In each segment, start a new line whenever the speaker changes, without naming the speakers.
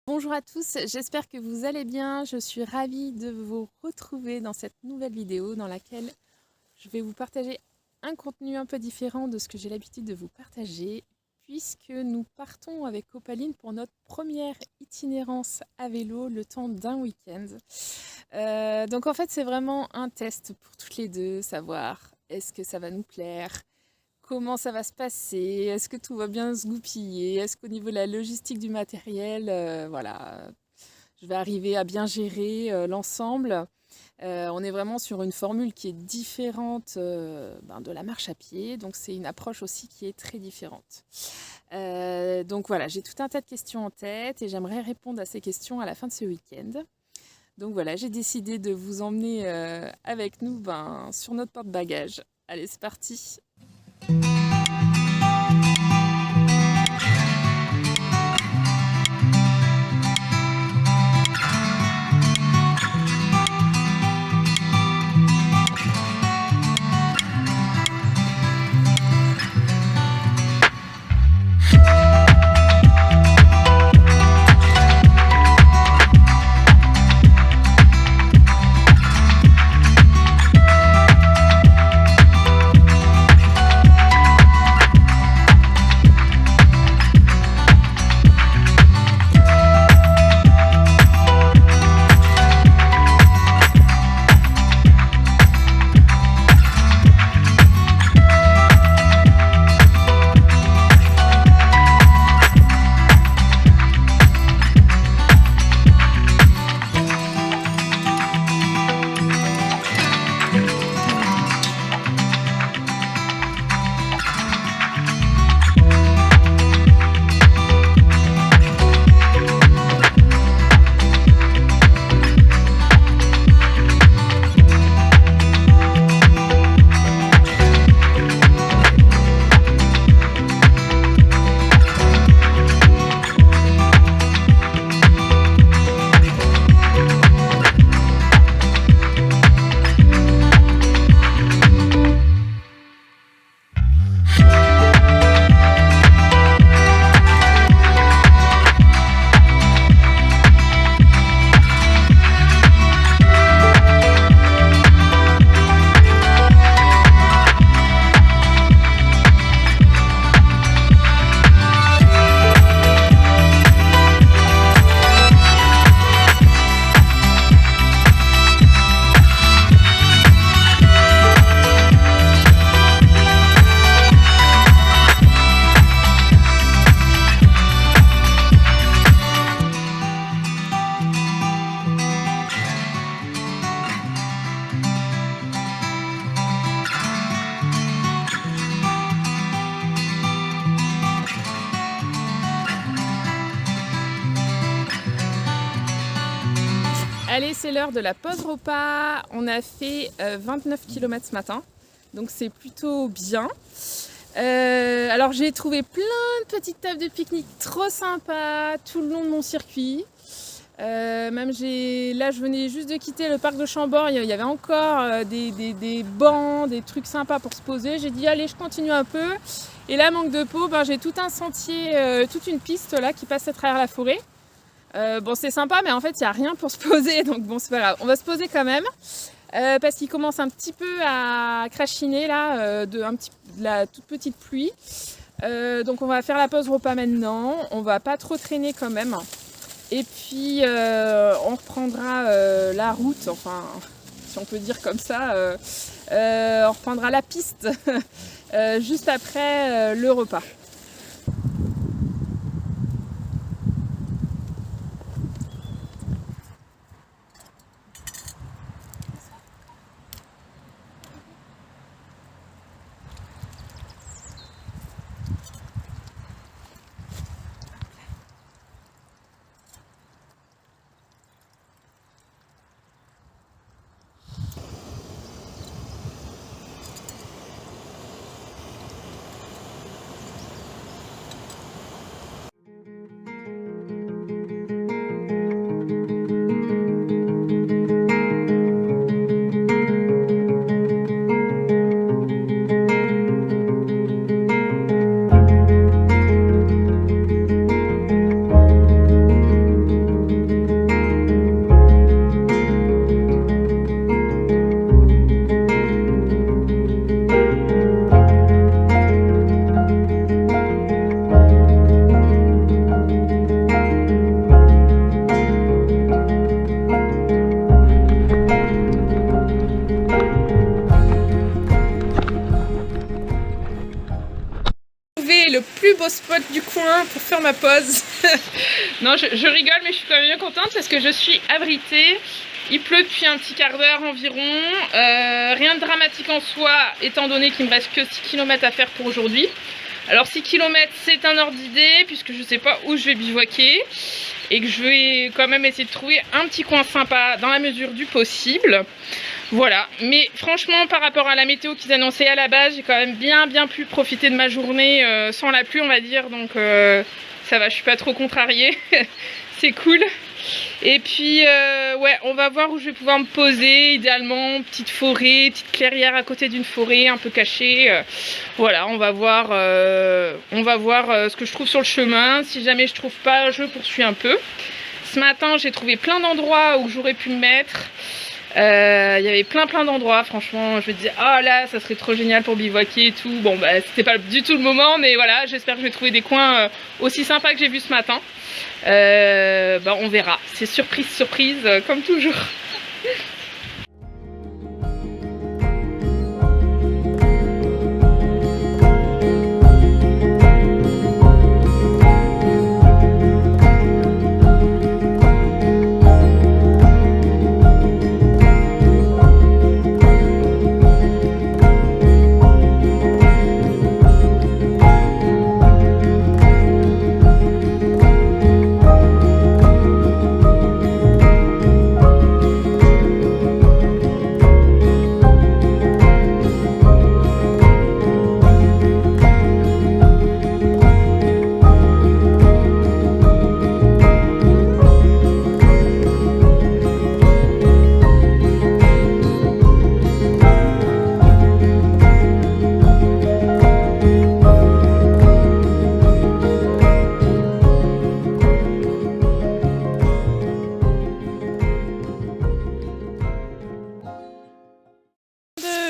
Bonjour à tous, j'espère que vous allez bien. Je suis ravie de vous retrouver dans cette nouvelle vidéo dans laquelle je vais vous partager un contenu un peu différent de ce que j'ai l'habitude de vous partager, puisque nous partons avec Opaline pour notre première itinérance à vélo le temps d'un week-end. Donc en fait c'est vraiment un test pour toutes les deux, savoir est-ce que ça va nous plaire, comment ça va se passer, est-ce que tout va bien se goupiller, est-ce qu'au niveau de la logistique du matériel, voilà, je vais arriver à bien gérer l'ensemble. On est vraiment sur une formule qui est différente de la marche à pied, donc c'est une approche aussi qui est très différente. Donc voilà, j'ai tout un tas de questions en tête et j'aimerais répondre à ces questions à la fin de ce week-end. Donc voilà, j'ai décidé de vous emmener avec nous sur notre porte-bagages. Allez, c'est parti! Allez, c'est l'heure de la pause repas. On a fait 29 km ce matin, donc c'est plutôt bien. Alors j'ai trouvé plein de petites tables de pique-nique trop sympas tout le long de mon circuit. Là je venais juste de quitter le parc de Chambord, il y avait encore des bancs, des trucs sympas pour se poser. J'ai dit allez, je continue un peu. Et là, manque de peau, j'ai tout un sentier, toute une piste là qui passe à travers la forêt. C'est sympa, mais en fait il n'y a rien pour se poser, donc bon, c'est pas grave, on va se poser quand même parce qu'il commence un petit peu à crachiner là, de la toute petite pluie. Donc on va faire la pause repas maintenant, on va pas trop traîner quand même, et puis on reprendra la route, enfin si on peut dire comme ça, on reprendra la piste juste après le repas. nouveau spot du coin pour faire ma pause. Non, je rigole, mais je suis quand même bien contente parce que je suis abritée. Il pleut depuis un petit quart d'heure environ. Rien de dramatique en soi, étant donné qu'il me reste que 6 km à faire pour aujourd'hui. Alors 6 km, c'est un ordre d'idée, puisque je ne sais pas où je vais bivouaquer. Et que je vais quand même essayer de trouver un petit coin sympa dans la mesure du possible. Voilà, mais franchement par rapport à la météo qu'ils annonçaient à la base, j'ai quand même bien pu profiter de ma journée sans la pluie on va dire, donc ça va, je suis pas trop contrariée, c'est cool. Et puis ouais, on va voir où je vais pouvoir me poser, idéalement petite forêt, petite clairière à côté d'une forêt un peu cachée. Voilà, on va voir ce que je trouve sur le chemin. Si jamais je trouve pas, je poursuis un peu. Ce matin j'ai trouvé plein d'endroits où j'aurais pu me mettre. Il y avait plein d'endroits, franchement je me disais oh là ça serait trop génial pour bivouaquer et tout. Bon bah c'était pas du tout le moment, mais voilà, j'espère que je vais trouver des coins aussi sympas que j'ai vu ce matin. Bah on verra, c'est surprise comme toujours.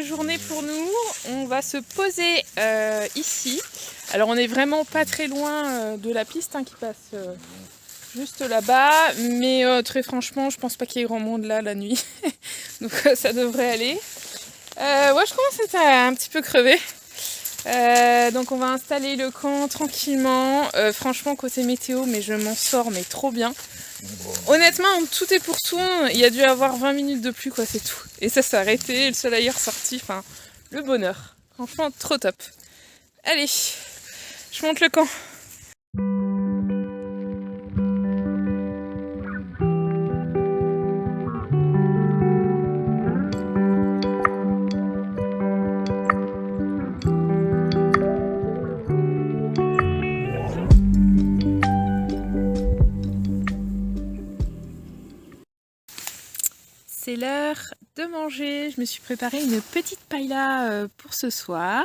Journée pour nous, on va se poser ici. Alors on est vraiment pas très loin de la piste qui passe juste là-bas, mais très franchement je pense pas qu'il y ait grand monde là la nuit, donc ça devrait aller. Ouais, je commence à être un petit peu crevée. Donc on va installer le camp tranquillement. Franchement côté météo, mais je m'en sors mais trop bien. Honnêtement, tout est pour tout. Il y a dû avoir 20 minutes de pluie, quoi, c'est tout. Et ça s'est arrêté, le soleil est ressorti. Enfin, le bonheur. Franchement, trop top. Allez, je monte le camp. C'est l'heure de manger. Je me suis préparé une petite paella pour ce soir.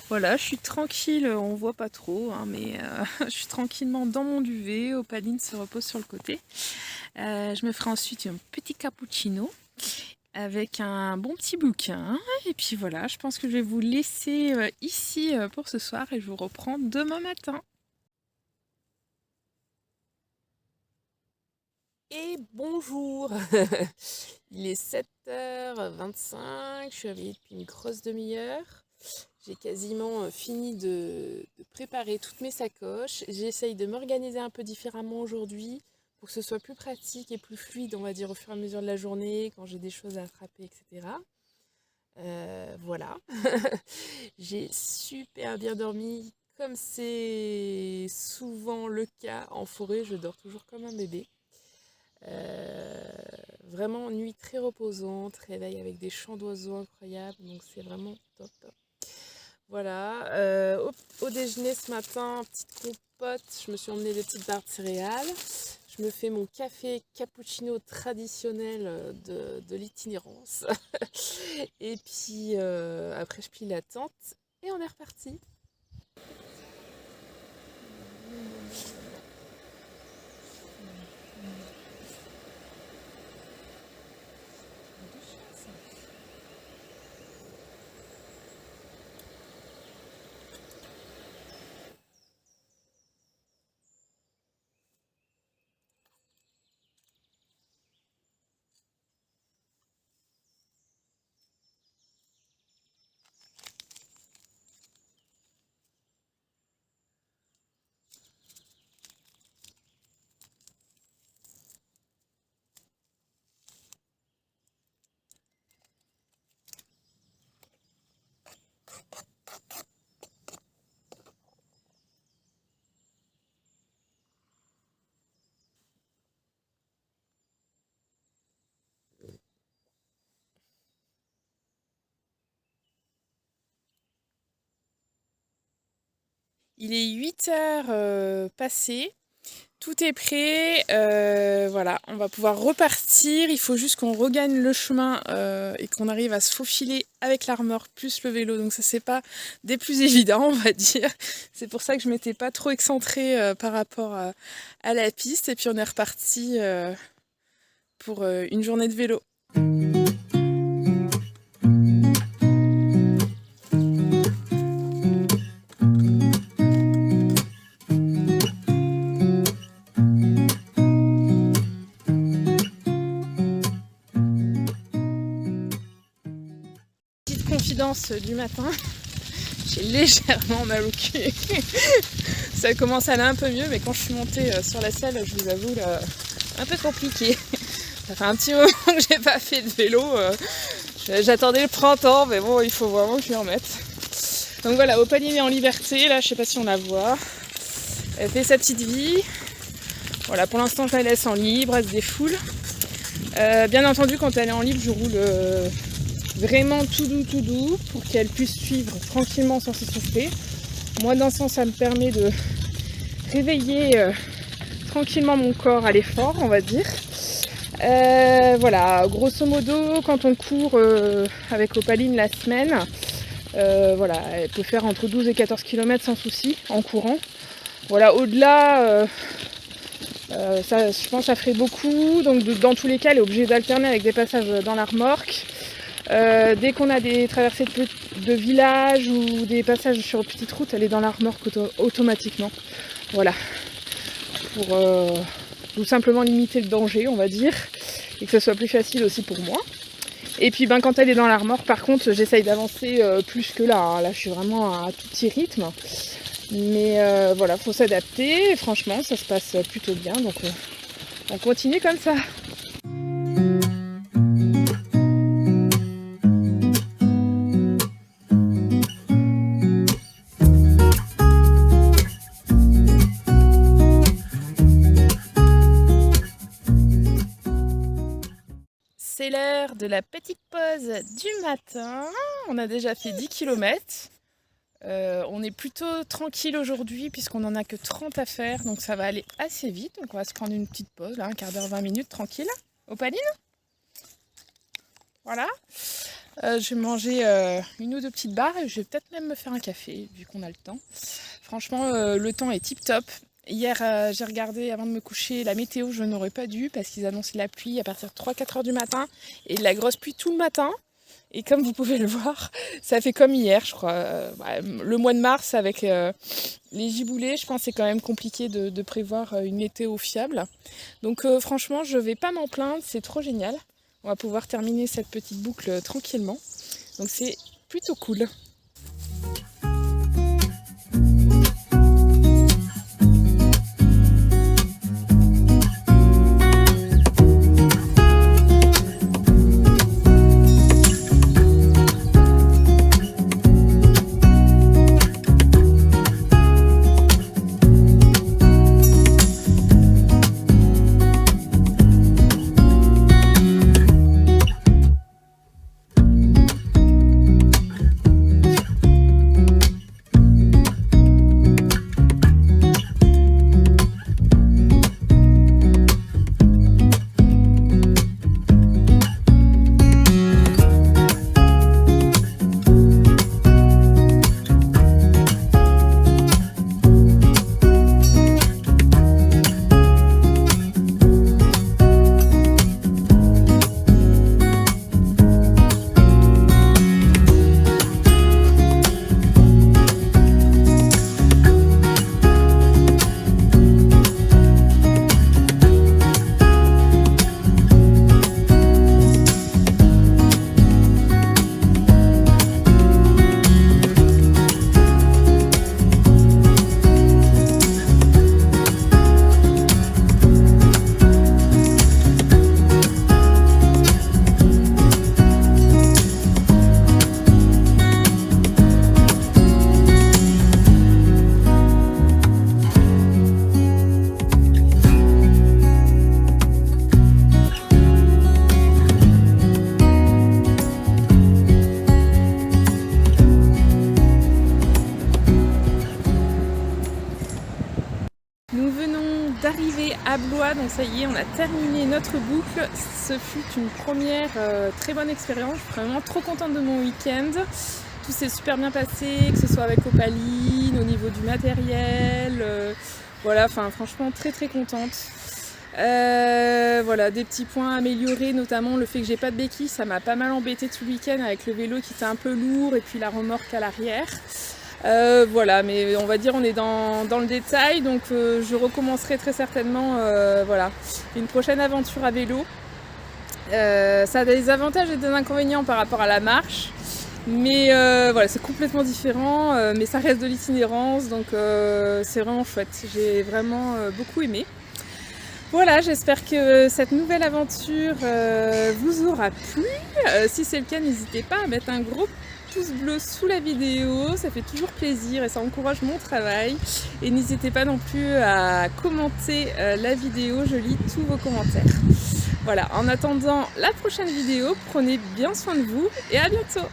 Voilà, je suis tranquille, on voit pas trop, mais je suis tranquillement dans mon duvet. Opaline se repose sur le côté. Je me ferai ensuite un petit cappuccino avec un bon petit bouquin. Et puis voilà, je pense que je vais vous laisser ici pour ce soir et je vous reprends demain matin. Et bonjour. Il est 7h25, je suis réveillée depuis une grosse demi-heure. J'ai quasiment fini de préparer toutes mes sacoches. J'essaye de m'organiser un peu différemment aujourd'hui pour que ce soit plus pratique et plus fluide, on va dire, au fur et à mesure de la journée, quand j'ai des choses à attraper, etc. Voilà. J'ai super bien dormi. Comme c'est souvent le cas en forêt, je dors toujours comme un bébé. Vraiment nuit très reposante, réveil avec des chants d'oiseaux incroyables, donc c'est vraiment top. Voilà, au déjeuner ce matin, petite compote, je me suis emmené des petites barres de céréales. Je me fais mon café cappuccino traditionnel de l'itinérance. Et puis après je plie la tente et on est reparti. Il est 8h passées. Tout est prêt, voilà, on va pouvoir repartir. Il faut juste qu'on regagne le chemin et qu'on arrive à se faufiler avec la remorque plus le vélo. Donc ça, c'est pas des plus évidents, on va dire. C'est pour ça que je m'étais pas trop excentrée par rapport à la piste. Et puis on est reparti pour une journée de vélo. Confidence du matin, j'ai légèrement mal au cul. Ça commence à aller un peu mieux, mais quand je suis montée sur la selle, je vous avoue, là, un peu compliqué. Ça fait un petit moment que j'ai pas fait de vélo. J'attendais le printemps, mais bon, il faut vraiment que je m'y remette. Donc voilà, Opaline est en liberté, là, je sais pas si on la voit. Elle fait sa petite vie. Voilà, pour l'instant, je la laisse en libre, elle se défoule. Bien entendu, quand elle est en libre, je roule vraiment tout doux pour qu'elle puisse suivre tranquillement sans s'essouffler. Moi, d'un sens, ça me permet de réveiller tranquillement mon corps à l'effort, on va dire. Voilà, grosso modo, quand on court avec Opaline la semaine, voilà, elle peut faire entre 12 et 14 km sans souci en courant. Voilà, au-delà, ça, je pense que ça ferait beaucoup. Donc dans tous les cas, elle est obligée d'alterner avec des passages dans la remorque. Dès qu'on a des traversées de villages ou des passages sur petites routes, elle est dans la remorque automatiquement. Voilà. Pour tout simplement limiter le danger, on va dire. Et que ce soit plus facile aussi pour moi. Et puis quand elle est dans la remorque, par contre, j'essaye d'avancer plus que là. Hein. Là, je suis vraiment à tout petit rythme. Mais voilà, faut s'adapter. Et franchement, ça se passe plutôt bien. Donc on continue comme ça. C'est l'heure de la petite pause du matin. On a déjà fait 10 km. On est plutôt tranquille aujourd'hui puisqu'on n'en a que 30 à faire. Donc ça va aller assez vite. Donc on va se prendre une petite pause, là, un quart d'heure, 20 minutes, tranquille. Opaline ? Voilà. Je vais manger une ou deux petites barres et je vais peut-être même me faire un café vu qu'on a le temps. Franchement, le temps est tip top. Hier, j'ai regardé avant de me coucher la météo, je n'aurais pas dû parce qu'ils annonçaient la pluie à partir de 3-4 heures du matin et de la grosse pluie tout le matin. Et comme vous pouvez le voir, ça fait comme hier, je crois. Le mois de mars avec les giboulées, je pense que c'est quand même compliqué de prévoir une météo fiable. Donc franchement, je ne vais pas m'en plaindre, c'est trop génial. On va pouvoir terminer cette petite boucle tranquillement. Donc c'est plutôt cool. donc ça y est, on a terminé notre boucle. Ce fut une première très bonne expérience. Je suis vraiment trop contente de mon week-end. Tout s'est super bien passé, que ce soit avec Opaline, au niveau du matériel. Voilà, enfin franchement très très contente. Voilà, des petits points améliorés, notamment le fait que j'ai pas de béquilles, ça m'a pas mal embêté tout le week-end avec le vélo qui était un peu lourd et puis la remorque à l'arrière. Voilà, mais on va dire on est dans le détail, donc je recommencerai très certainement voilà, une prochaine aventure à vélo. Ça a des avantages et des inconvénients par rapport à la marche, mais voilà, c'est complètement différent, mais ça reste de l'itinérance, donc c'est vraiment chouette. J'ai vraiment beaucoup aimé. Voilà, j'espère que cette nouvelle aventure vous aura plu. Si c'est le cas, n'hésitez pas à mettre un gros pouce bleu sous la vidéo, ça fait toujours plaisir et ça encourage mon travail. Et n'hésitez pas non plus à commenter la vidéo, je lis tous vos commentaires. Voilà, en attendant la prochaine vidéo, prenez bien soin de vous et à bientôt!